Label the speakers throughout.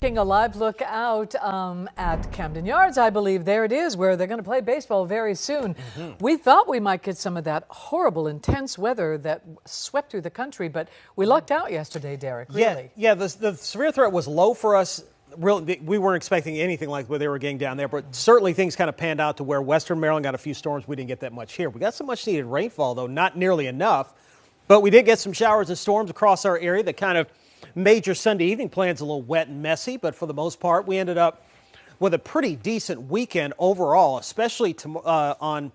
Speaker 1: Taking a live look out at Camden Yards, I believe. There it is, where they're going to play baseball very soon. We thought we might get some of that horrible, intense weather that swept through the country, but we lucked out yesterday, Derek, really.
Speaker 2: Yeah, the severe threat was low for us. We weren't expecting anything like what they were getting down there, but certainly things kind of panned out to where Western Maryland got a few storms. We didn't get that much here. We got some much needed rainfall, though, not nearly enough, but we did get some showers and storms across our area that kind of made your Sunday evening plans a little wet and messy, but for the most part, we ended up with a pretty decent weekend overall, especially on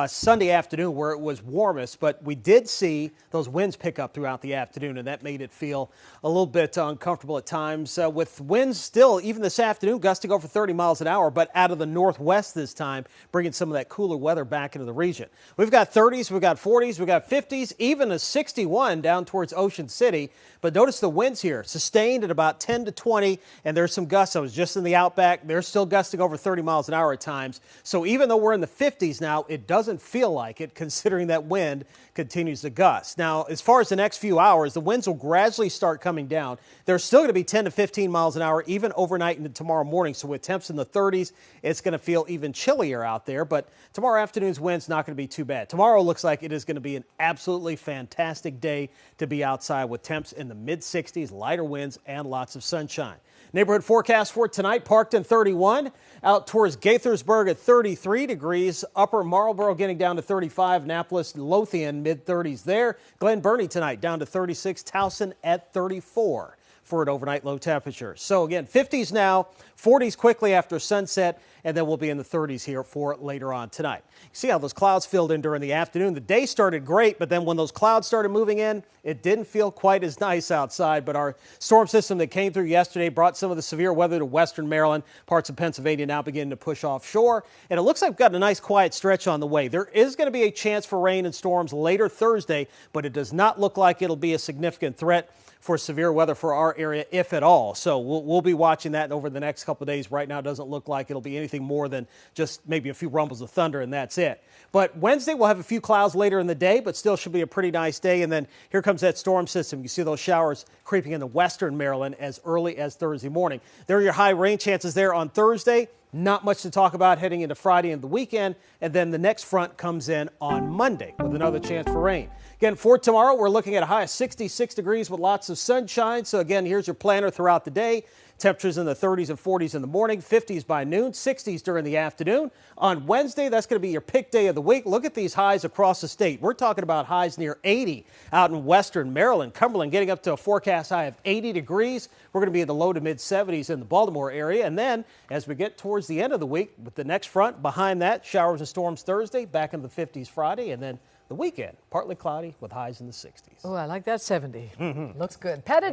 Speaker 2: Sunday afternoon where it was warmest, but we did see those winds pick up throughout the afternoon, and that made it feel a little bit uncomfortable at times. With winds still, even this afternoon, gusting over 30 miles an hour, but out of the northwest this time, bringing some of that cooler weather back into the region. We've got 30s, we've got 40s, we've got 50s, even a 61 down towards Ocean City. But notice the winds here, sustained at about 10 to 20, and there's some gusts. I was just in the outback. They're still gusting over 30 miles an hour at times. So even though we're in the 50s now, it doesn't feel like it, considering that wind continues to gust. Now, as far as the next few hours, the winds will gradually start coming down. They're still going to be 10 to 15 miles an hour, even overnight into tomorrow morning. So with temps in the 30s, it's going to feel even chillier out there. But tomorrow afternoon's wind's not going to be too bad. Tomorrow looks like it is going to be an absolutely fantastic day to be outside with temps in the mid-60s, lighter winds, and lots of sunshine. Neighborhood forecast for tonight: Parkton 31, out towards Gaithersburg at 33 degrees, Upper Marlboro getting down to 35, Annapolis, Lothian mid-30s there. Glen Burnie tonight down to 36, Towson at 34 for an overnight low temperature. So again, 50s now, 40s quickly after sunset, and then we'll be in the 30s here for later on tonight. See how those clouds filled in during the afternoon. The day started great, but then when those clouds started moving in, it didn't feel quite as nice outside. But our storm system that came through yesterday brought some of the severe weather to Western Maryland. Parts of Pennsylvania now beginning to push offshore. And it looks like we've got a nice quiet stretch on the way. There is going to be a chance for rain and storms later Thursday, but it does not look like it'll be a significant threat for severe weather for our area, if at all. So we'll be watching that over the next couple of days. Right now, it doesn't look like it'll be anything more than just maybe a few rumbles of thunder, and that's it. But Wednesday, we'll have a few clouds later in the day, but still should be a pretty nice day. And then here comes that storm system. You see those showers creeping into Western Maryland as early as Thursday morning. There are your high rain chances there on Thursday. Not much to talk about heading into Friday and the weekend. And then the next front comes in on Monday with another chance for rain. Again, for tomorrow, we're looking at a high of 66 degrees with lots of sunshine. So again, here's your planner throughout the day. Temperatures in the 30s and 40s in the morning, 50s by noon, 60s during the afternoon. On Wednesday, that's going to be your pick day of the week. Look at these highs across the state. We're talking about highs near 80 out in Western Maryland. Cumberland getting up to a forecast high of 80 degrees. We're going to be in the low to mid 70s in the Baltimore area. And then as we get towards the end of the week with the next front behind that, showers and storms Thursday, back in the 50s Friday, and then the weekend, partly cloudy with highs in the 60s.
Speaker 1: Oh, I like that 70. Looks good. Pettit.